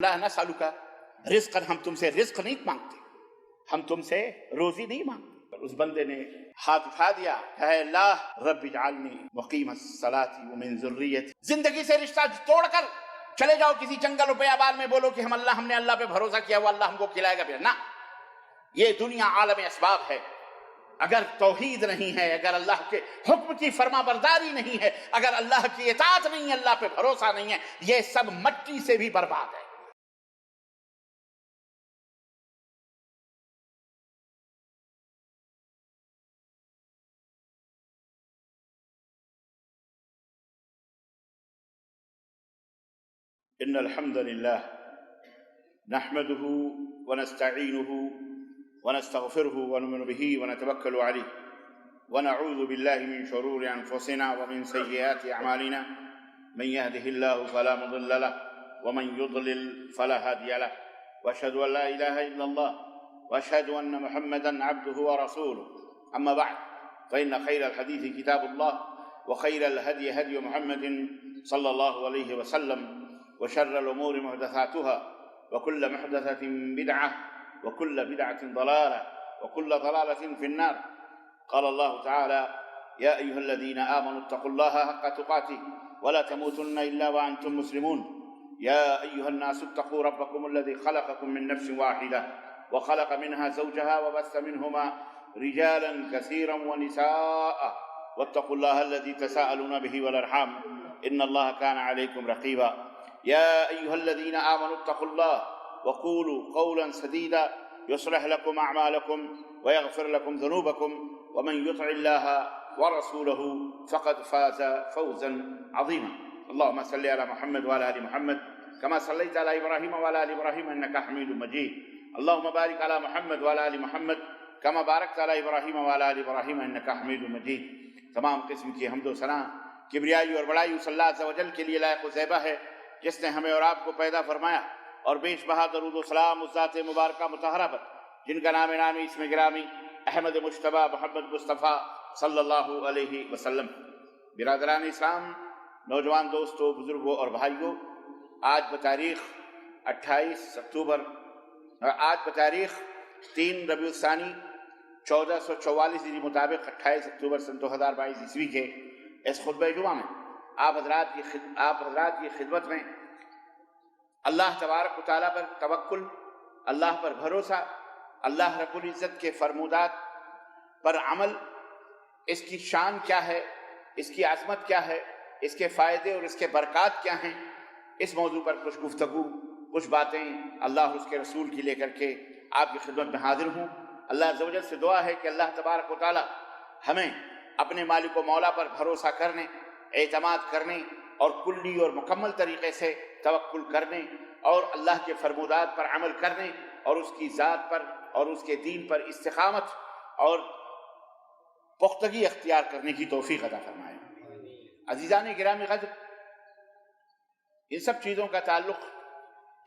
لا نسألک رزقا، ہم تم سے رزق نہیں مانگتے، ہم تم سے روزی نہیں مانگتے۔ اس بندے نے ہاتھ اٹھا دیا، اے اللہ رب اجعلنی مقیم الصلاۃ ومن ذریتی، زندگی سے رشتہ توڑ کر چلے جاؤ کسی جنگل و بیابان میں، بولو کہ ہم نے اللہ پہ بھروسہ کیا، وہ اللہ ہم کو کھلائے گا بھی نہ۔ یہ دنیا عالم اسباب ہے، اگر توحید نہیں ہے، اگر اللہ کے حکم کی فرما برداری نہیں ہے، اگر اللہ کی اطاعت نہیں ہے، اللہ پہ بھروسہ نہیں ہے، یہ سب مٹی سے بھی برباد ہے۔ ان الحمد للہ نحمده ونستعینه ونستغفره ونؤمن به ونتوکل علیہ ونعوذ باللہ من شرور انفسنا ومن سیئات اعمالنا، من يهده الله فلا مضل له ومن يضلل فلا هادي له، واشهد ان لا اله الا الله واشهد ان محمدا عبده ورسوله، اما بعد فان خير الحديث كتاب الله وخير الهدي هدي محمد صلى الله عليه وسلم، وشر الأمور محدثاتها وكل محدثة بدعة وكل بدعة ضلالة وكل ضلالة في النار۔ قال الله تعالى يا أيها الذين آمنوا اتقوا الله حق تقاته ولا تموتن إلا وأنتم مسلمون، يا أيها الناس اتقوا ربكم الذي خلقكم من نفس واحدة وخلق منها زوجها وبث منهما رجالا كثيرا ونساء واتقوا الله الذي تساءلون به والأرحام إن الله كان عليكم رقيبا، يا أيها الذين آمنوا اتقوا الله وقولوا قولا سديدا يصلح لكم أعمالكم ويغفر لكم ذنوبكم ومن يطع الله ورسوله فقد فاز فوزا عظيما۔ اللهم صل على محمد وعلى آل محمد كما صليت على إبراهيم وعلى آل إبراهيم إنك حميد مجيد، اللهم بارك على محمد وعلى آل محمد كما باركت على إبراهيم وعلى آل إبراهيم إنك حميد مجيد۔ تمام قسم کی حمد و ثنا کبریائی اور بڑائی اس اللہ عز و جل کے لیے لائق و زیبہ ہے جس نے ہمیں اور آپ کو پیدا فرمایا، اور بیش بہا درود و سلام اس ذات مبارکہ مطہرہ پر جن کا نام نامی اسم گرامی احمد مجتبیٰ محمد مصطفیٰ صلی اللہ علیہ وسلم۔ برادران اسلام، نوجوان دوستوں، بزرگوں اور بھائیوں، آج بتاریخ 28 اکتوبر، آج بتاریخ 3 ربیع الثانی 1444 ہجری مطابق 28 اکتوبر سن 2022 عیسوی کے اس خطبہ جمعہ میں آپ حضرات کی خدمت میں اللہ تبارک و تعالیٰ پر توکل، اللہ پر بھروسہ، اللہ رب العزت کے فرمودات پر عمل، اس کی شان کیا ہے، اس کی عظمت کیا ہے، اس کے فائدے اور اس کے برکات کیا ہیں، اس موضوع پر کچھ گفتگو، کچھ باتیں اللہ اور اس کے رسول کی لے کر کے آپ کی خدمت میں حاضر ہوں۔ اللہ عز و جل سے دعا ہے کہ اللہ تبارک و تعالیٰ ہمیں اپنے مالک و مولا پر بھروسہ کرنے، اعتماد کرنے اور کلی اور مکمل طریقے سے توکل کرنے اور اللہ کے فرمودات پر عمل کرنے اور اس کی ذات پر اور اس کے دین پر استقامت اور پختگی اختیار کرنے کی توفیق عطا فرمائے۔ عزیزان گرامی قدر، ان سب چیزوں کا تعلق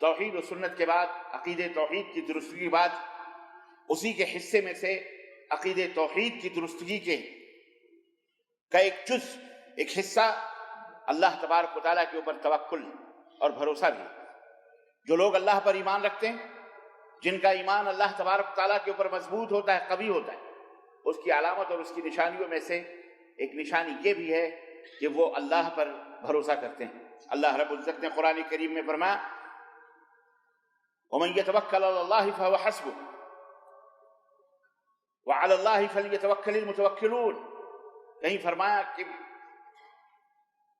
توحید و سنت کے بعد، عقید توحید کی درستگی کے بعد، اسی کے حصے میں سے عقید توحید کی درستگی کا ایک جز، ایک حصہ اللہ تبارک و تعالیٰ کے اوپر توکل اور بھروسہ بھی۔ جو لوگ اللہ پر ایمان رکھتے ہیں، جن کا ایمان اللہ تبارک و تعالیٰ کے اوپر مضبوط ہوتا ہے، قوی ہوتا ہے، اس کی علامت اور اس کی نشانیوں میں سے ایک نشانی یہ بھی ہے کہ وہ اللہ پر بھروسہ کرتے ہیں۔ اللہ رب العزت نے قرآن کریم میں فرمایا وَمَن يَتَوَكَّلْ عَلَى اللَّهِ فَهُوَ حَسْبُهُ وَعَلَى اللَّهِ فَلْيَتَوَكَّلِ الْمُتَوَكِّلُونَ۔ کہیں فرمایا کہ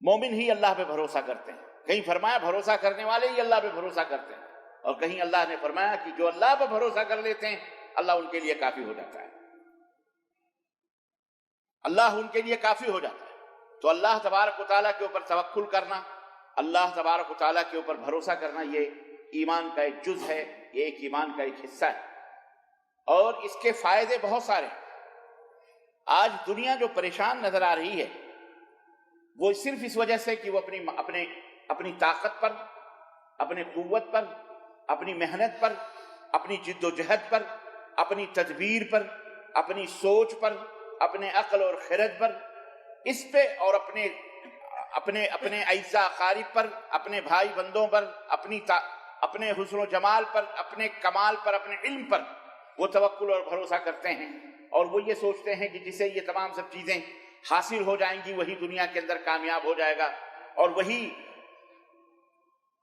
مومن ہی اللہ پہ بھروسہ کرتے ہیں، کہیں فرمایا بھروسہ کرنے والے ہی اللہ پہ بھروسہ کرتے ہیں، اور کہیں اللہ نے فرمایا کہ جو اللہ پہ بھروسہ کر لیتے ہیں اللہ ان کے لیے کافی ہو جاتا ہے، اللہ ان کے لیے کافی ہو جاتا ہے۔ تو اللہ تبارک و تعالیٰ کے اوپر توکل کرنا، اللہ تبارک و تعالیٰ کے اوپر بھروسہ کرنا، یہ ایمان کا ایک جز ہے، یہ ایک ایمان کا ایک حصہ ہے، اور اس کے فائدے بہت سارے ہیں۔ آج دنیا جو پریشان نظر آ رہی ہے وہ صرف اس وجہ سے کہ وہ اپنی طاقت پر، اپنی قوت پر، اپنی محنت پر، اپنی جد و جہد پر، اپنی تدبیر پر، اپنی سوچ پر، اپنے عقل اور خرد پر، اس پہ اور اپنے اعزاء اقارب پر، اپنے بھائی بندوں پر، اپنے حسن و جمال پر، اپنے کمال پر، اپنے علم پر وہ توکل اور بھروسہ کرتے ہیں، اور وہ یہ سوچتے ہیں کہ جسے یہ تمام سب چیزیں حاصل ہو جائیں گی وہی دنیا کے اندر کامیاب ہو جائے گا، اور وہی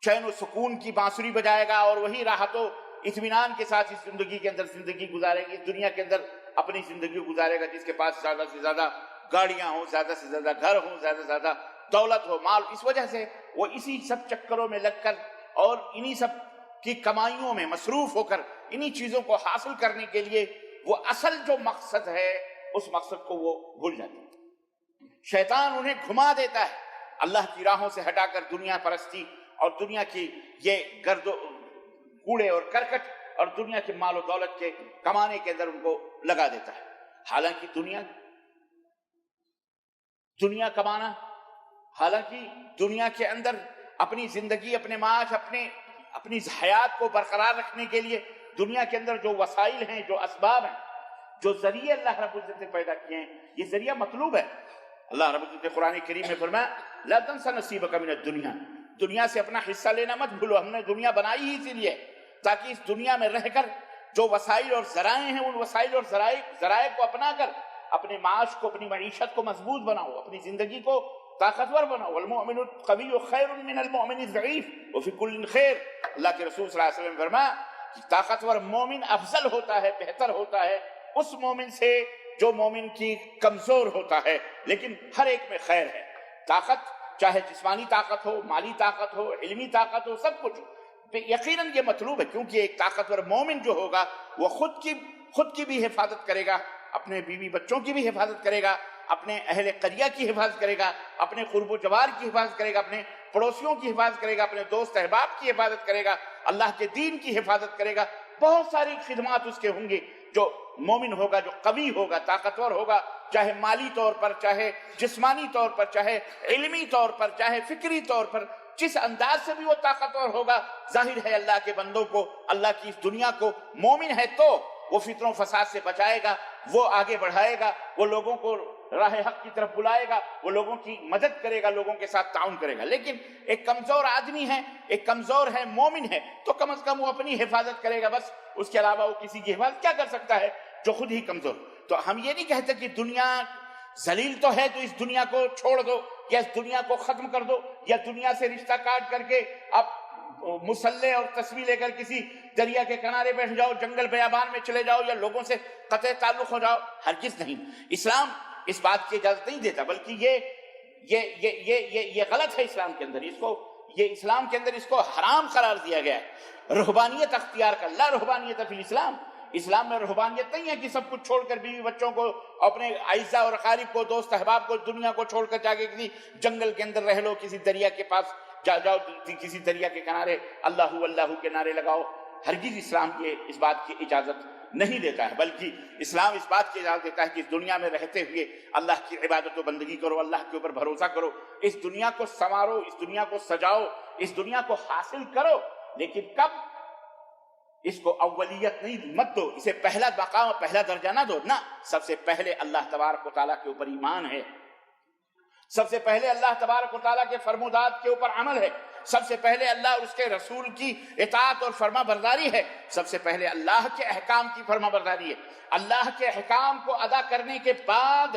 چین و سکون کی بانسری بجائے گا، اور وہی راحت و اطمینان کے ساتھ اس زندگی کے اندر زندگی گزارے گی، اس دنیا کے اندر اپنی زندگی گزارے گا، جس کے پاس زیادہ سے زیادہ گاڑیاں ہوں، زیادہ سے زیادہ گھر ہوں، زیادہ سے زیادہ دولت ہو، مال۔ اس وجہ سے وہ اسی سب چکروں میں لگ کر اور انہی سب کی کمائیوں میں مصروف ہو کر انہی چیزوں کو حاصل کرنے کے لیے وہ اصل جو مقصد ہے اس مقصد کو وہ بھول جاتے ہیں۔ شیطان انہیں گھما دیتا ہے اللہ کی راہوں سے ہٹا کر دنیا پرستی اور دنیا کی یہ گرد و کوڑے اور کرکٹ اور دنیا کے مال و دولت کے کمانے کے اندر ان کو لگا دیتا ہے۔ حالانکہ دنیا کمانا، حالانکہ دنیا کے اندر اپنی زندگی، اپنے معاش، اپنی حیات کو برقرار رکھنے کے لیے دنیا کے اندر جو وسائل ہیں، جو اسباب ہیں، جو ذریعے اللہ رب العزت نے پیدا کیے ہیں، یہ ذریعہ مطلوب ہے۔ اللہ رب العزت نے قرآن کریم میں فرمایا لا تنس نصیبک من الدنیا، دنیا سے اپنا حصہ لینا مت بھولو، ہم نے دنیا بنائی ہی اسی لیے تاکہ اس دنیا میں رہ کر جو وسائل اور ذرائع ہیں ان وسائل اور ذرائع کو اپنا کر اپنے معاش کو، اپنی معیشت کو مضبوط بناؤ، اپنی زندگی کو طاقتور بناؤ۔ والمؤمن القوی خیر من المؤمن الضعیف وفی کل خیر، اللہ کے رسول صلی اللہ علیہ وسلم نے فرمایا کہ طاقتور مومن افضل ہوتا ہے، بہتر ہوتا ہے اس مومن سے جو مومن کی کمزور ہوتا ہے، لیکن ہر ایک میں خیر ہے۔ طاقت چاہے جسمانی طاقت ہو، مالی طاقت ہو، علمی طاقت ہو، سب کچھ یقیناً یہ مطلوب ہے، کیونکہ ایک طاقتور مومن جو ہوگا وہ خود کی بھی حفاظت کرے گا، اپنے بیوی بچوں کی بھی حفاظت کرے گا، اپنے اہل قریہ کی حفاظت کرے گا، اپنے قرب و جوار کی حفاظت کرے گا، اپنے پڑوسیوں کی حفاظت کرے گا، اپنے دوست احباب کی حفاظت کرے گا، اللہ کے دین کی حفاظت کرے گا۔ بہت ساری خدمات اس کے ہوں گے۔ جو مومن ہوگا، جو قوی ہوگا، طاقتور ہوگا، چاہے مالی طور پر، چاہے جسمانی طور پر، چاہے علمی طور پر، چاہے فکری طور پر، جس انداز سے بھی وہ طاقتور ہوگا، ظاہر ہے اللہ کے بندوں کو، اللہ کی اس دنیا کو، مومن ہے تو وہ فتن و فساد سے بچائے گا، وہ آگے بڑھائے گا، وہ لوگوں کو راہ حق کی طرف بلائے گا، وہ لوگوں کی مدد کرے گا، لوگوں کے ساتھ تعاون کرے گا۔ لیکن ایک کمزور آدمی ہے، ایک کمزور ہے، مومن ہے، تو کم از کم وہ اپنی حفاظت کرے گا، بس اس کے علاوہ وہ کسی کی حفاظت کیا کر سکتا ہے جو خود ہی کمزور۔ تو ہم یہ نہیں کہتے کہ دنیا ذلیل تو ہے تو اس دنیا کو چھوڑ دو، یا اس دنیا کو ختم کر دو، یا دنیا سے رشتہ کاٹ کر کے اب مسلح اور تسبیح لے کر کسی دریا کے کنارے بیٹھ جاؤ، جنگل بیابان میں چلے جاؤ، یا لوگوں سے قطع تعلق ہو جاؤ۔ ہرگز نہیں، اسلام اس بات کی اجازت نہیں دیتا، بلکہ یہ غلط ہے اسلام کے اندر، اسلام کے اندر اس کو حرام قرار دیا گیا ہے۔ رہبانیت اختیار کر، لا رہبانیت فی الاسلام، اسلام میں رہبانیت نہیں ہے کہ سب کچھ چھوڑ کر بیوی بچوں کو، اپنے اعزاء اور اقارب کو، دوست احباب کو، دنیا کو چھوڑ کر جا کے کسی جنگل کے اندر رہ لو، کسی دریا کے پاس جاؤ، کسی دریا کے کنارے اللہ اللہ کے نعرے لگاؤ۔ ہرگز اسلام اس بات کی اجازت نہیں دیتا ہے، بلکہ اسلام اس بات کی اجازت دیتا ہے کہ اس دنیا میں رہتے ہوئے اللہ کی عبادت و بندگی کرو، اللہ کے اوپر بھروسہ کرو، اس دنیا کو سنوارو، اس دنیا کو سجاؤ، اس دنیا کو حاصل کرو، لیکن کب؟ اس کو اولیت نہیں مت دو، اسے پہلا مقام، پہلا درجہ نہ دو، نہ، سب سے پہلے اللہ تبارک و تعالیٰ کے اوپر ایمان ہے، سب سے پہلے اللہ تبارک و تعالیٰ کے فرمودات کے اوپر عمل ہے، سب سے پہلے اللہ اور اس کے رسول کی اطاعت اور فرما برداری ہے، سب سے پہلے اللہ کے احکام کی فرما برداری ہے۔ اللہ کے احکام کو ادا کرنے کے بعد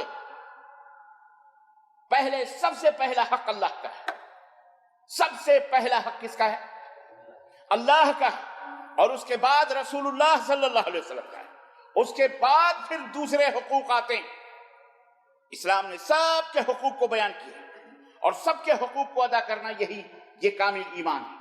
سب سے پہلا حق اللہ کا ہے، سب سے پہلا حق کس کا ہے؟ اللہ کا، اور اس کے بعد رسول اللہ صلی اللہ علیہ وسلم کا ہے، اس کے بعد پھر دوسرے حقوق آتے ہیں۔ اسلام نے سب کے حقوق کو بیان کیا، اور سب کے حقوق کو ادا کرنا یہ کامل ایمان ہے۔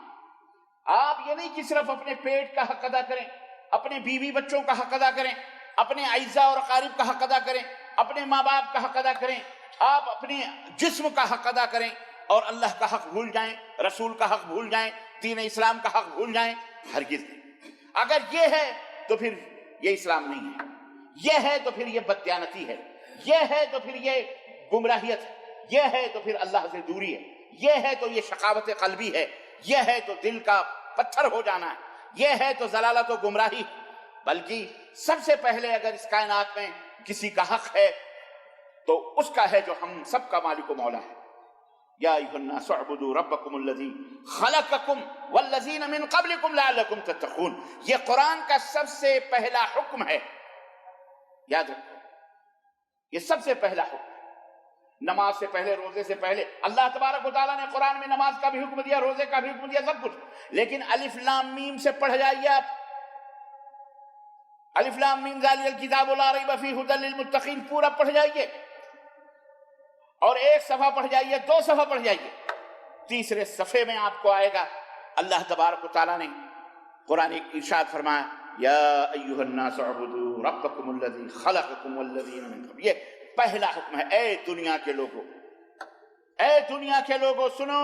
آپ یہ نہیں کہ صرف اپنے پیٹ کا حق ادا کریں، اپنے بیوی بچوں کا حق ادا کریں، اپنے اعزاء اور اقارب کا حق ادا کریں، اپنے ماں باپ کا حق ادا کریں، آپ اپنے جسم کا حق ادا کریں اور اللہ کا حق بھول جائیں، رسول کا حق بھول جائیں، دین اسلام کا حق بھول جائیں؟ ہرگز نہیں۔ اگر یہ ہے تو پھر یہ اسلام نہیں ہے، یہ ہے تو پھر یہ بددیانتی ہے، یہ ہے تو پھر یہ گمراہیت ہے، یہ ہے تو پھر اللہ سے دوری ہے، یہ ہے تو یہ شقاوت قلبی ہے، یہ ہے تو دل کا پتھر ہو جانا ہے، یہ ہے تو ضلالت و گمراہی۔ بلکہ سب سے پہلے اگر اس کائنات میں کسی کا حق ہے تو اس کا ہے جو ہم سب کا مالک و مولا ہے۔ یا ایھا الناس اعبدوا ربکم الذی خلقکم والذین من قبلکم لعلکم تتقون. یہ قرآن کا سب سے پہلا حکم ہے، یاد رکھو یہ سب سے پہلا حکم ہے. نماز سے پہلے، روزے سے پہلے اللہ تبارک و تعالیٰ نے قرآن میں نماز کا بھی حکم دیا، روزے کا بھی حکم دیا، سب کچھ. لیکن الف لام میم سے پڑھ جائیے آپ، الف لام میم ذالک الکتاب لا ریب فیہ ھدی للمتقین پورا پڑھ جائیے، اور ایک صفحہ پڑھ جائیے، 2 صفحہ پڑھ جائیے، تیسرے صفحے میں آپ کو آئے گا اللہ تبارک و تعالیٰ نے قرآن ارشاد فرمایا یا ایھا الناس اعبدوا ربکم الذی خلقکم والذین من قبلکم. یہ پہلا حکم ہے. اے دنیا کے لوگوں، اے دنیا کے لوگوں سنو،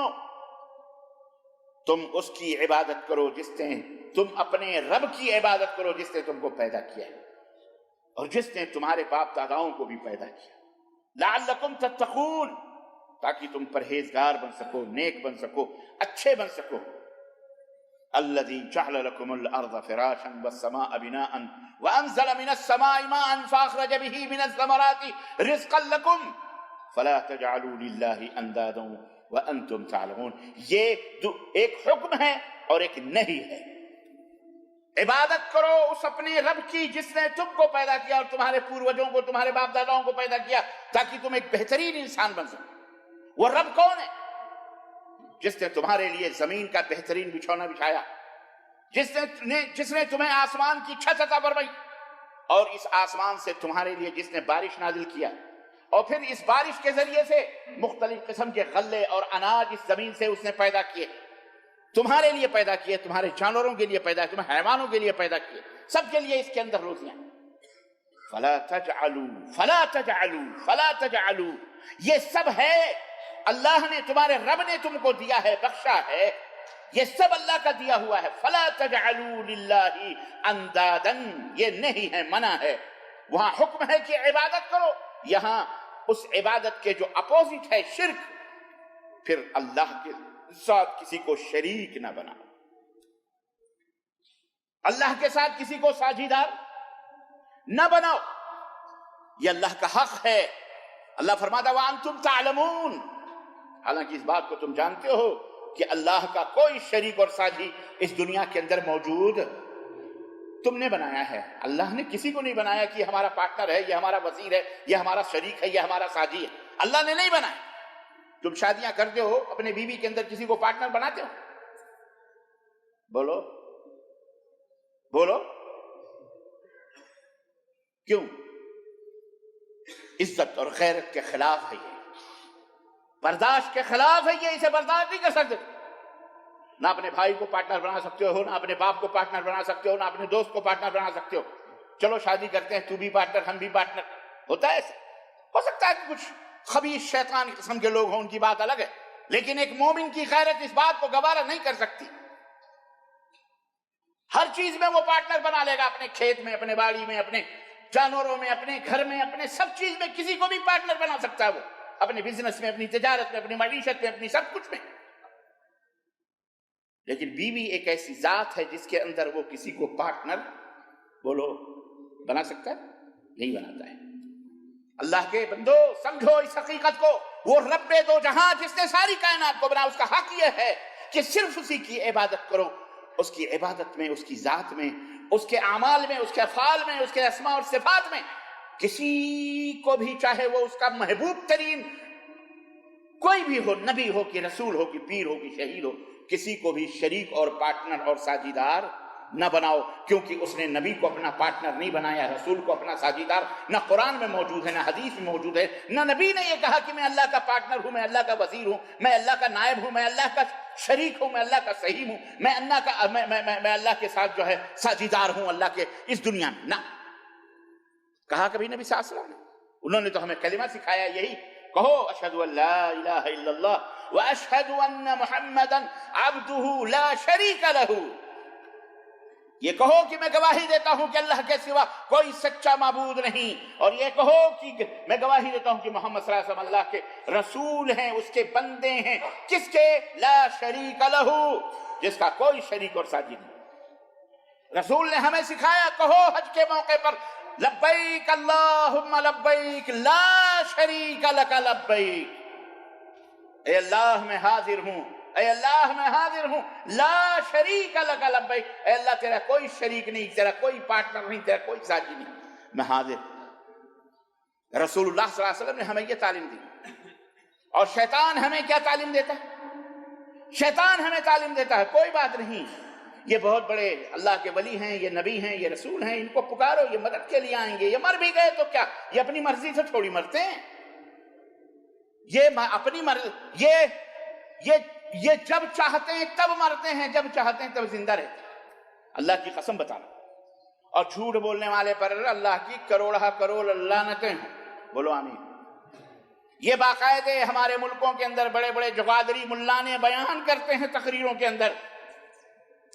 تم اس کی عبادت کرو جس نے، تم اپنے رب کی عبادت کرو جس نے تم کو پیدا کیا ہے اور جس نے تمہارے باپ داداؤں کو بھی پیدا کیا، لعلکم تتقون، تاکہ تم پرہیزگار بن سکو، نیک بن سکو، اچھے بن سکو. الذی جعل لکم الارض فراشا والسماء بناء وانزل من السماء ماء فاخرج به من الثمرات رزقا لکم فلا تجعلوا للہ اندادا وانتم تعلمون. یہ ایک حکم ہے اور ایک نہیں ہے. عبادت کرو اس اپنے رب کی جس نے تم کو پیدا کیا اور تمہارے پوروجوں کو، تمہارے باپ داداؤں کو پیدا کیا، تاکہ تم ایک بہترین انسان بن سکو. وہ رب کون ہے؟ جس نے تمہارے لیے زمین کا بہترین بچھونا بچھایا، جس نے تمہیں آسمان کی چھت عطا فرمائی، اور اس آسمان سے تمہارے لیے جس نے بارش نازل کیا، اور پھر اس بارش کے ذریعے سے مختلف قسم کے غلے اور اناج اس زمین سے اس نے پیدا کیے، تمہارے لیے پیدا کیے، تمہارے جانوروں کے لیے پیدا کیے، تمہارے حیوانوں کے لیے پیدا کیے، سب کے لیے اس کے اندر روزیاں. فلا تجعلوا فلا تجعلوا فلا تجعلوا، یہ سب ہے اللہ نے، تمہارے رب نے تم کو دیا ہے، بخشا ہے، یہ سب اللہ کا دیا ہوا ہے. فلا تجعلوا للہ اندادا، یہ نہیں ہے، منع ہے. وہاں حکم ہے کہ عبادت کرو، یہاں اس عبادت کے جو اپوزٹ ہے شرک، پھر اللہ کے ساتھ کسی کو شریک نہ بناؤ، اللہ کے ساتھ کسی کو ساجیدار نہ بناؤ. یہ اللہ کا حق ہے. اللہ فرماتا وَأَنْتُمْ تَعْلَمُونَ، حالانکہ اس بات کو تم جانتے ہو کہ اللہ کا کوئی شریک اور ساجی اس دنیا کے اندر موجود تم نے بنایا ہے. اللہ نے کسی کو نہیں بنایا کہ یہ ہمارا پارٹنر ہے، یہ ہمارا وزیر ہے، یہ ہمارا شریک ہے، یہ ہمارا ساجی ہے. اللہ نے نہیں بنایا. تم شادیاں کرتے ہو، اپنے بیوی کے اندر کسی کو پارٹنر بناتے ہو؟ بولو بولو، کیوں؟ عزت اور غیرت کے خلاف ہے، یہ برداشت کے خلاف ہے، یہ اسے برداشت نہیں کر سکتے. نہ اپنے بھائی کو پارٹنر بنا سکتے ہو، نہ اپنے باپ کو پارٹنر بنا سکتے ہو، نہ اپنے دوست کو پارٹنر بنا سکتے ہو. چلو شادی کرتے ہیں، تو بھی پارٹنر ہم بھی پارٹنر، ہوتا ہے ایسے. ہو سکتا ہے کہ کچھ خبیث شیطان قسم کے لوگ ہوں، ان کی بات الگ ہے، لیکن ایک مومن کی غیرت اس بات کو گوارا نہیں کر سکتی. ہر چیز میں وہ پارٹنر بنا لے گا، اپنے کھیت میں، اپنے باڑی میں، اپنے جانوروں میں، اپنے گھر میں، اپنے سب چیز میں کسی کو بھی پارٹنر بنا سکتا ہے. وہ اپنے بزنس میں، اپنی تجارت میں، اپنی معیشت میں، اپنی سب کچھ میں. لیکن بیوی ایک ایسی ذات ہے جس کے اندر وہ کسی کو پارٹنر بولو بنا سکتا ہے؟ نہیں بناتا ہے. اللہ کے بندو سمجھو اس حقیقت کو، وہ رب دو جہاں جس نے ساری کائنات کو بنا، اس کا حق یہ ہے کہ صرف اسی کی عبادت کرو. اس کی عبادت میں، اس کی ذات میں، اس کے اعمال میں، اس کے افعال میں، اس کے اسماء اور صفات میں کسی کو بھی، چاہے وہ اس کا محبوب ترین کوئی بھی ہو، نبی ہو کہ رسول ہو کہ پیر ہو کہ شہید ہو، کسی کو بھی شریک اور پارٹنر اور ساجیدار نہ بناؤ. کیونکہ اس نے نبی کو اپنا پارٹنر نہیں بنایا، رسول کو اپنا ساجیدار نہ قرآن میں موجود ہے، نہ حدیث میں موجود ہے. نہ نبی نے یہ کہا کہ میں اللہ کا پارٹنر ہوں، میں اللہ کا وزیر ہوں، میں اللہ کا نائب ہوں، میں اللہ کا شریک ہوں، میں اللہ کا صحیح ہوں، میں اللہ کے ساتھ جو ہے ساجیدار ہوں اللہ کے اس دنیا میں. نہ کہا کبھی نبی صلی اللہ علیہ وسلم نے. انہوں نے تو ہمیں کلمہ سکھایا، یہی کہو اشہد ان لا الہ الا اللہ واشہد ان محمدا عبدہ لا شریک لہ. یہ کہو کہ میں گواہی دیتا ہوں کہ اللہ کے سوا کوئی سچا معبود نہیں، اور یہ کہو کہ میں گواہی دیتا ہوں کہ محمد صلی اللہ علیہ وسلم اللہ کے رسول ہیں، اس کے بندے ہیں. کس کے؟ لا شریک لہ، جس کا کوئی شریک اور ساجد نہیں. رسول نے ہمیں سکھایا کہو حج کے موقع پر لبیک اللہم لبیک لا شریک لک لبیک. اے اللہ میں حاضر ہوں، اے اللہ میں حاضر ہوں، لا شریک لک لبیک، اے اللہ تیرا کوئی شریک نہیں، تیرا کوئی پارٹنر نہیں، تیرا کوئی ساتھی نہیں، میں حاضر۔ رسول اللہ صلی اللہ علیہ وسلم نے ہمیں یہ تعلیم دی۔ اور شیطان ہمیں کیا تعلیم دیتا ہے؟ شیطان ہمیں تعلیم دیتا ہے کوئی بات نہیں، یہ بہت بڑے اللہ کے ولی ہیں، یہ نبی ہیں، یہ رسول ہیں، ان کو پکارو، یہ مدد کے لیے آئیں گے، یہ مر بھی گئے تو کیا، یہ اپنی مرضی سے تھوڑی مرتے ہیں، یہ اپنی مرضی، یہ جب چاہتے ہیں تب مرتے ہیں، جب چاہتے ہیں تب زندہ رہتے ہیں۔ اللہ کی قسم بتانا، اور جھوٹ بولنے والے پر اللہ کی کروڑہ کروڑ لعنتیں ہیں، بولو آمین۔ یہ باقاعدہ ہمارے ملکوں کے اندر بڑے بڑے جغادری ملانے بیان کرتے ہیں تقریروں کے اندر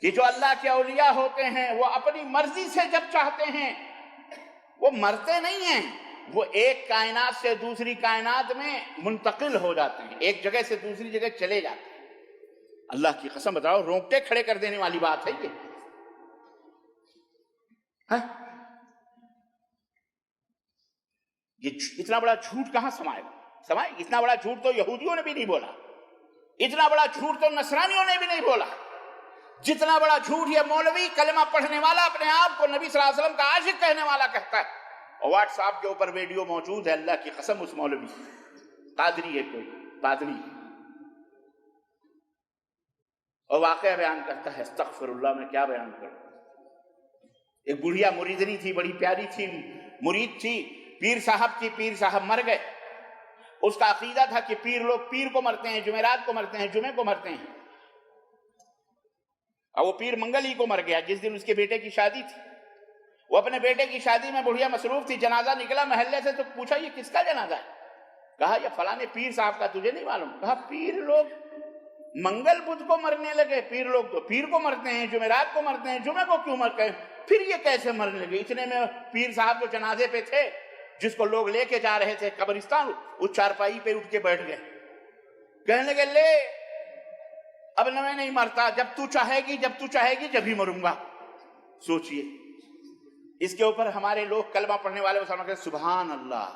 کہ جو اللہ کے اولیاء ہوتے ہیں وہ اپنی مرضی سے جب چاہتے ہیں وہ مرتے نہیں ہیں، وہ ایک کائنات سے دوسری کائنات میں منتقل ہو جاتے ہیں، ایک جگہ سے دوسری جگہ چلے جاتے ہیں۔ اللہ کی قسم بتاؤ، رونگٹے کھڑے کر دینے والی بات ہے یہ اتنا بڑا جھوٹ کہاں سمائے گا؟ اتنا بڑا جھوٹ تو یہودیوں نے بھی نہیں بولا، اتنا بڑا جھوٹ تو نصرانیوں نے بھی نہیں بولا، جتنا بڑا جھوٹ یہ مولوی کلمہ پڑھنے والا اپنے آپ کو نبی صلی اللہ علیہ وسلم کا عاشق کہنے والا کہتا ہے، اور واٹس ایپ کے اوپر ویڈیو موجود ہے، اللہ کی قسم اس مولوی قادری ہے، کوئی پادری، اور واقعہ بیان کرتا ہے، استغفر اللہ، میں کیا بیان کروں۔ ایک بڑھیا مریدنی تھی، بڑی پیاری تھی، مرید تھی، پیر صاحب کی، پیر صاحب مر گئے، اس کا عقیدہ تھا کہ لوگ پیر کو مرتے ہیں، جمعرات کو مرتے ہیں، جمعے کو مرتے ہیں، اور وہ پیر منگل ہی کو مر گیا جس دن اس کے بیٹے کی شادی تھی۔ وہ اپنے بیٹے کی شادی میں بڑھیا مصروف تھی، جنازہ نکلا محلے سے تو پوچھا یہ کس کا جنازہ ہے؟ کہا یہ فلانے پیر صاحب کا، تجھے نہیں معلوم؟ کہا پیر لوگ منگل بدھ کو مرنے لگے، پیر لوگ تو پیر کو مرتے ہیں، جمعرات کو مرتے ہیں، جمعے کو کیوں مرتے ہیں؟ پھر یہ کیسے مرنے لگے؟ اتنے میں پیر صاحب جو جنازے پہ تھے، جس کو لوگ لے کے جا رہے تھے قبرستان، اس چارپائی پہ اٹھ کے بیٹھ گئے، کہنے لگے لے اب میں نہیں مرتا، جب تو چاہے گی جب ہی مروں گا۔ سوچئے اس کے اوپر ہمارے لوگ کلمہ پڑھنے والے مسلمان کہتے سبحان اللہ،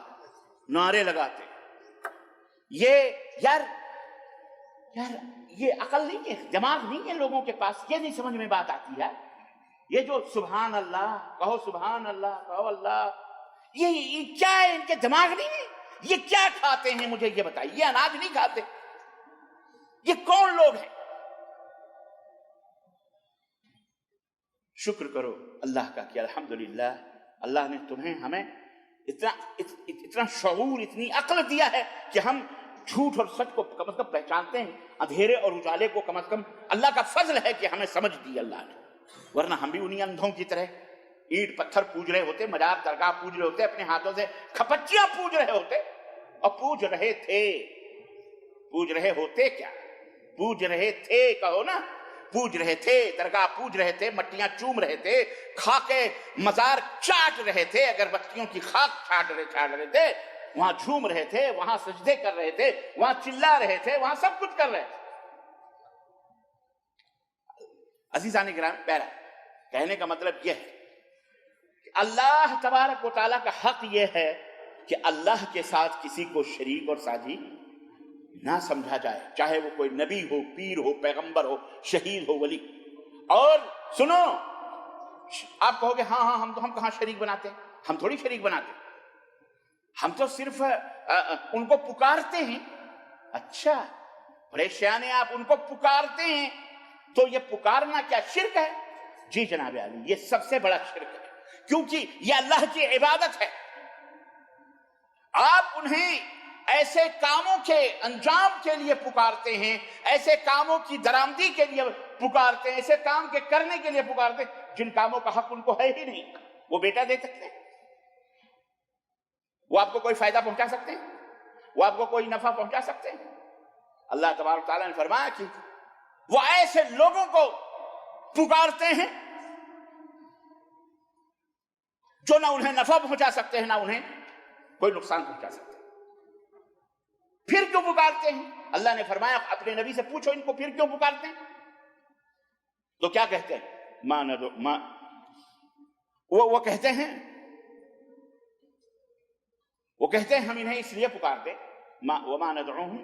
نعرے لگاتے۔ یار یہ عقل نہیں ہے، دماغ نہیں ہے لوگوں کے پاس، یہ نہیں سمجھ میں بات آتی ہے۔ یہ جو سبحان اللہ کہو، سبحان اللہ کہو، اللہ یہ کیا ہے؟ ان کے دماغ نہیں ہے؟ یہ کیا کھاتے ہیں مجھے یہ بتائیے؟ یہ اناج نہیں کھاتے، یہ کون لوگ ہیں؟ شکر کرو اللہ کا کہ الحمدللہ اللہ نے تمہیں ہمیں اتنا شعور، اتنی عقل دیا ہے کہ ہم جھوٹ اور سچ کو کم از کم پہچانتے ہیں، اندھیرے اور اجالے کو کم از کم اللہ کا فضل ہے کہ ہمیں سمجھ دی اللہ نے، ورنہ ہم بھی انہی اندھوں کی طرح اینٹ پتھر پوج رہے ہوتے، مزار درگاہ پوج رہے ہوتے، اپنے ہاتھوں سے کھپچیاں پوج رہے ہوتے، اور پوج رہے ہوتے کیا؟ پوج رہے تھے کہو نا، پوج رہے تھے، درگاہ پوج رہے تھے، مٹیاں چوم رہے تھے، خاکے مزار چاٹ رہے تھے، اگر بچیوں کی خاک چاٹ رہے تھے، وہاں جھوم رہے تھے، وہاں سجدے کر رہے تھے، وہاں چلا رہے تھے، وہاں سب کچھ کر رہے تھے۔ عزیزان گرامی، پہلا کہنے کا مطلب یہ ہے کہ اللہ تبارک و تعالیٰ کا حق یہ ہے کہ اللہ کے ساتھ کسی کو شریک اور ساجی نہ سمجھا جائے، چاہے وہ کوئی نبی ہو، پیر ہو، پیغمبر ہو، شہید ہو، ولی۔ اور سنو، آپ کہو گے ہاں ہم کہاں شریک بناتے ہیں؟ ہم تھوڑی شریک بناتے ہیں، ہم تو صرف ان کو پکارتے ہیں۔ اچھا بڑے شیانے، آپ ان کو پکارتے ہیں تو یہ پکارنا کیا شرک ہے؟ جی جناب عالی، یہ سب سے بڑا شرک ہے، کیونکہ یہ اللہ کی عبادت ہے۔ آپ انہیں ایسے کاموں کے انجام کے لیے پکارتے ہیں، ایسے کاموں کی درآمدی کے لیے پکارتے ہیں، ایسے کام کے کرنے کے لیے پکارتے ہیں جن کاموں کا حق ان کو ہے ہی نہیں۔ وہ بیٹا دے سکتے ہیں؟ وہ آپ کو کوئی فائدہ پہنچا سکتے ہیں؟ وہ آپ کو کوئی نفع پہنچا سکتے ہیں؟ اللہ تبارک تعالیٰ نے فرمایا کہ وہ ایسے لوگوں کو پکارتے ہیں جو نہ انہیں نفع پہنچا سکتے ہیں، نہ انہیں کوئی نقصان پہنچا سکتے ہیں۔ پھر کیوں پکارتے ہیں؟ اللہ نے فرمایا اپنے نبی سے پوچھو ان کو پھر کیوں پکارتے ہیں؟ تو کیا کہتے ہیں؟ وہ کہتے ہیں ہم انہیں اس لیے پکارتے وَمَا نَدْعُوهُمْ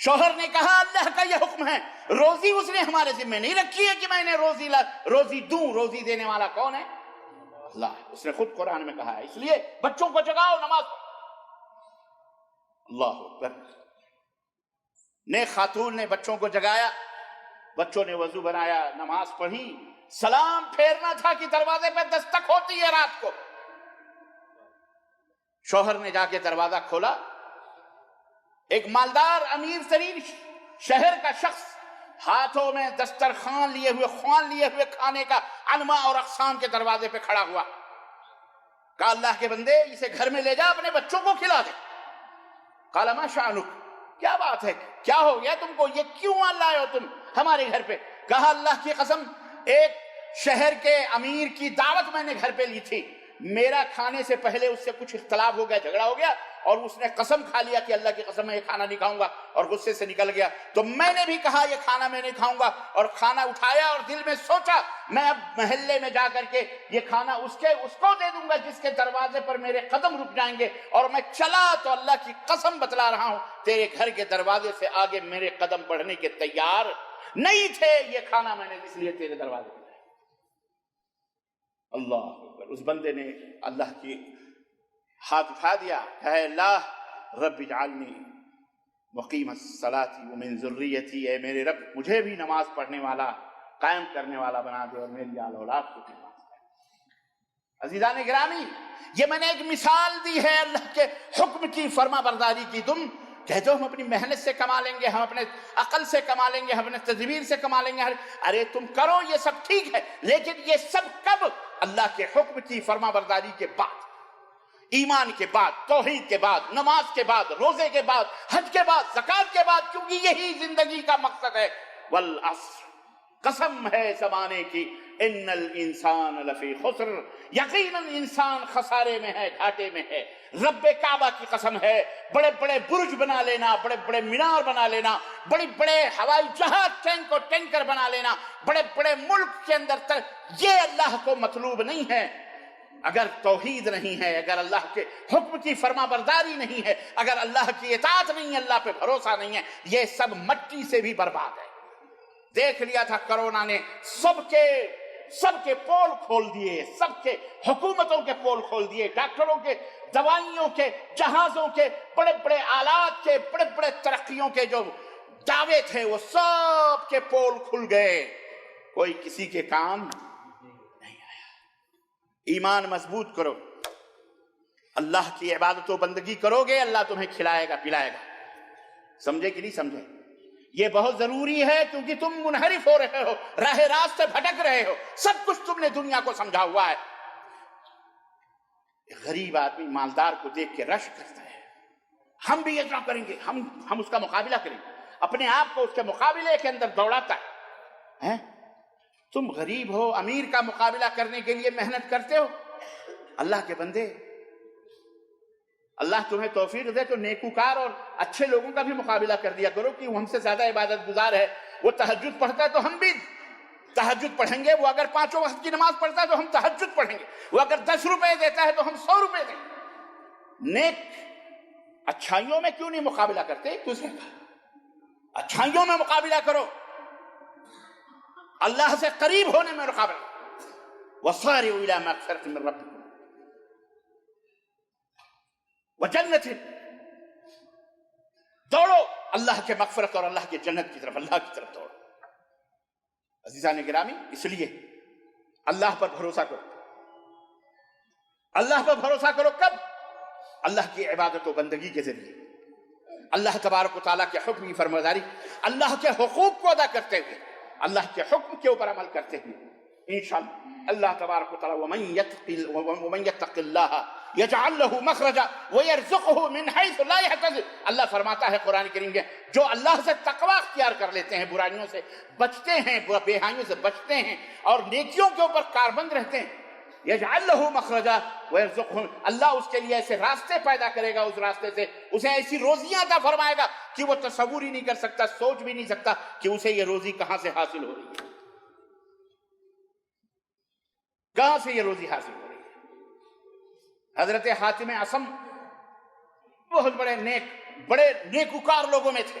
شوہر نے کہا اللہ کا یہ حکم ہے، روزی اس نے ہمارے ذمہ نہیں رکھی ہے کہ میں نے روزی دوں، روزی دینے والا کون ہے؟ اللہ، اس نے خود قرآن میں کہا ہے، اس لیے بچوں کو جگاؤ، نماز پڑھو۔ اللہ اکبر۔ نیک خاتون نے بچوں کو جگایا، بچوں نے وضو بنایا، نماز پڑھی، سلام پھیرنا تھا کہ دروازے پہ دستک ہوتی ہے رات کو۔ شوہر نے جا کے دروازہ کھولا، ایک مالدار امیر ترین شہر کا شخص ہاتھوں میں دسترخوان لیے ہوئے کھانے کا انواع اور اقسام کے دروازے پہ کھڑا ہوا۔ کہا اللہ کے بندے اسے گھر میں لے جا، اپنے بچوں کو کھلا دے۔ قال ما شأنک، کیا بات ہے، کیا ہو گیا تم کو، یہ کیوں لائے ہو تم ہمارے گھر پہ؟ کہا اللہ کی قسم، ایک شہر کے امیر کی دعوت میں نے گھر پہ لی تھی، میرا کھانے سے پہلے اس سے کچھ اختلاف ہو گیا، جھگڑا ہو گیا، اور اس نے قسم کھا لیا کہ اللہ کی قسم میں یہ کھانا نہیں کھاؤں گا، اور غصے سے نکل گیا۔ تو میں نے بھی کہا یہ کھانا میں نہیں کھاؤں گا، اور کھانا اٹھایا اور دل میں سوچا میں اب محلے میں جا کر کے یہ کھانا اس کو دے دوں گا جس کے دروازے پر میرے قدم رک جائیں گے، اور میں چلا تو اللہ کی قسم بتلا رہا ہوں تیرے گھر کے دروازے سے آگے میرے قدم بڑھنے کے تیار نہیں تھے، یہ کھانا میں نے اس لیے تیرے دروازے پر۔ اللہ اکبر۔ اس بندے نے اللہ کی ہاتھ اٹھا دیا، کہے اللہ رب اجعلنی مقیم الصلاۃ ومن ذریتی، اے میرے رب مجھے بھی نماز پڑھنے والا، قائم کرنے والا بنا دے، اور میری آل اولاد کو بھی نماز پڑھنے۔ عزیزان گرامی، یہ میں نے ایک مثال دی ہے اللہ کے حکم کی، فرما برداری کی۔ تم کہتے ہو ہم اپنی محنت سے کما لیں گے، ہم اپنے عقل سے کما لیں گے، ہم اپنے تدبیر سے کما لیں گے، ارے تم کرو یہ سب ٹھیک ہے، لیکن یہ سب کب؟ اللہ کے حکم کی فرما برداری کے بعد، ایمان کے بعد، توحید کے بعد، نماز کے بعد، روزے کے بعد، حج کے بعد، زکوٰۃ کے بعد، کیونکہ یہی زندگی کا مقصد ہے۔ والعصر، قسم ہے زمانے کی، ان الانسان لفی خسر، یقیناً انسان خسارے میں ہے، گھاٹے میں ہے۔ رب کعبہ کی قسم ہے، بڑے بڑے برج بنا لینا، بڑے بڑے مینار بنا لینا، بڑے بڑے ہوائی جہاز، ٹینکر بنا لینا، بڑے بڑے ملک کے اندر یہ اللہ کو مطلوب نہیں ہے۔ اگر توحید نہیں ہے، اگر اللہ کے حکم کی فرما برداری نہیں ہے، اگر اللہ کی اطاعت نہیں ہے، اللہ پہ بھروسہ نہیں ہے، یہ سب مٹی سے بھی برباد ہے۔ دیکھ لیا تھا کرونا نے، سب کے پول کھول دیے، سب کے حکومتوں کے پول کھول دیے، ڈاکٹروں کے، دوائیوں کے، جہازوں کے، بڑے بڑے آلات کے، بڑے بڑے ترقیوں کے جو دعوے تھے وہ سب کے پول کھل گئے، کوئی کسی کے کام نہیں آیا۔ ایمان مضبوط کرو، اللہ کی عبادت و بندگی کرو گے، اللہ تمہیں کھلائے گا پلائے گا۔ سمجھے کہ نہیں سمجھے؟ یہ بہت ضروری ہے، کیونکہ تم منحرف ہو رہے ہو، راہ راست سے بھٹک رہے ہو، سب کچھ تم نے دنیا کو سمجھا ہوا ہے۔ غریب آدمی مالدار کو دیکھ کے رشک کرتا ہے، ہم بھی اتنا کریں گے، ہم اس کا مقابلہ کریں گے، اپنے آپ کو اس کے مقابلے کے اندر دوڑاتا ہے۔ تم غریب ہو، امیر کا مقابلہ کرنے کے لیے محنت کرتے ہو۔ اللہ کے بندے، اللہ تمہیں توفیق دے تو نیکوکار اور اچھے لوگوں کا بھی مقابلہ کر دیا کرو کہ وہ ہم سے زیادہ عبادت گزار ہے، وہ تہجد پڑھتا ہے تو ہم بھی تہجد پڑھیں گے، وہ اگر 5 وقت کی نماز پڑھتا ہے تو ہم تہجد پڑھیں گے، وہ اگر 10 روپے دیتا ہے تو ہم 100 روپے دیں گے۔ نیک اچھائیوں میں کیوں نہیں مقابلہ کرتے ایک دوسرے کا؟ اچھائیوں میں مقابلہ کرو، اللہ سے قریب ہونے میں مقابلہ۔ وَصَارِعُوا إِلَىٰ مَغْفِرَةٍ مِّن رَّبِّكُمْ وَجَنَّةٍ، دوڑو اللہ کے مغفرت اور اللہ کے جنت کی طرف، اللہ کی طرف دوڑو۔ عزیزان گرامی، اس لیے اللہ پر بھروسہ کرو، اللہ پر بھروسہ کرو کب؟ اللہ کی عبادت و بندگی کے ذریعے، اللہ تبارک و تعالیٰ کے حکم کی فرمانبرداری، اللہ کے حقوق کو ادا کرتے ہوئے، اللہ کے حکم کے اوپر عمل کرتے ہوئے، انشاءاللہ اللہ تبارک و تعالیٰ وَمَن يَتَّقِ اللَّهَ يَجْعَلْ لَهُ مَخْرَجًا وَيَرْزُقْهُ مِنْ حَيْثُ لَا يَحْتَسِبُ۔ اللہ فرماتا ہے قرآن کریم کے، جو اللہ سے تقوی اختیار کر لیتے ہیں، برائیوں سے بچتے ہیں، بے-حیائیوں سے بچتے ہیں اور نیکیوں کے اوپر کاربند رہتے ہیں، یجعل لہ مخرجا ویرزقہ، اللہ اس کے لیے ایسے راستے پیدا کرے گا، اس راستے سے اسے ایسی روزیاں عطا فرمائے گا کہ وہ تصور ہی نہیں کر سکتا، سوچ بھی نہیں سکتا کہ اسے یہ روزی کہاں سے حاصل ہو رہی ہے، کہاں سے یہ روزی حاصل ہو رہی ہے۔ حضرت حاتم اصم بہت بڑے نیکوکار لوگوں میں تھے،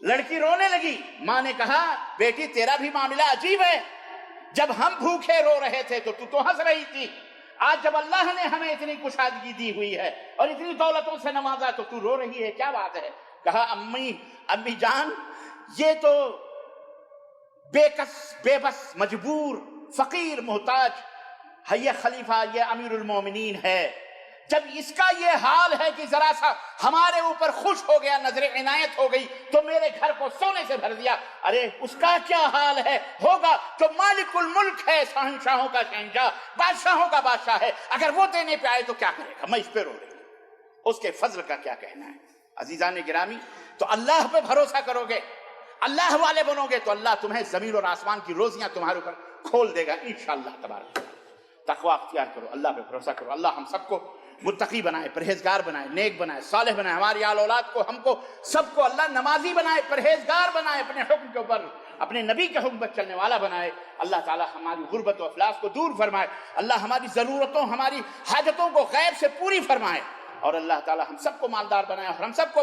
لڑکی رونے لگی. ماں نے کہا بیٹی تیرا بھی معاملہ عجیب ہے, جب ہم بھوکے رو رہے تھے تو ہنس رہی تھی, آج جب اللہ نے ہمیں اتنی کشادگی دی ہوئی ہے اور اتنی دولتوں سے نوازا تو رو رہی ہے, کیا بات ہے؟ کہا امی جان یہ تو بے کس بے بس مجبور فقیر محتاج ہے, یہ خلیفہ یہ امیر المومنین ہے, جب اس کا یہ حال ہے کہ ذرا سا ہمارے اوپر خوش ہو گیا, نظر عنایت ہو گئی تو میرے گھر کو سونے سے بھر دیا, ارے اس کا کیا حال ہے ہوگا جو مالک الملک ہے, شہنشاہوں کا شہنشاہ, بادشاہوں کا بادشاہ ہے, اگر وہ دینے پہ آئے تو کیا کرے گا؟ میں اس پہ رو رہی ہوں, اس کے فضل کا کیا کہنا ہے. عزیزان گرامی, تو اللہ پہ بھروسہ کرو گے, اللہ والے بنو گے تو اللہ تمہیں زمین اور آسمان کی روزیاں تمہارے اوپر کھول دے گا انشاءاللہ تبارک. تقوی اختیار کرو, اللہ پہ بھروسہ کرو. اللہ ہم سب کو متقی بنائے, پرہیزگار بنائے, نیک بنائے, صالح بنائے, ہماری آل اولاد کو ہم کو سب کو اللہ نمازی بنائے, پرہیزگار بنائے, اپنے حکم کے اوپر اپنے نبی کے حکم پر چلنے والا بنائے. اللہ تعالی ہماری غربت و افلاس کو دور فرمائے, اللہ ہماری ضرورتوں ہماری حاجتوں کو غیب سے پوری فرمائے, اور اللہ تعالی ہم سب کو مالدار بنائے اور ہم سب کو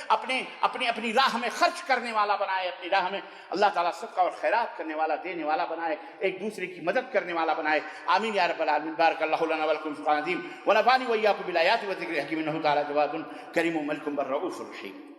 اپنی راہ میں خرچ کرنے والا بنائے, اپنی راہ میں اللہ تعالی صدقہ اور خیرات کرنے والا, دینے والا بنائے, ایک دوسرے کی مدد کرنے والا بنائے. آمین یا رب العالمین. بارک اللہ لنا ولکم فی القرآن العظیم ونفعنی وإیاکم بالآیات والذکر الحکیم انہ تعالی جواد کریم ملک بر رؤوف رحیم.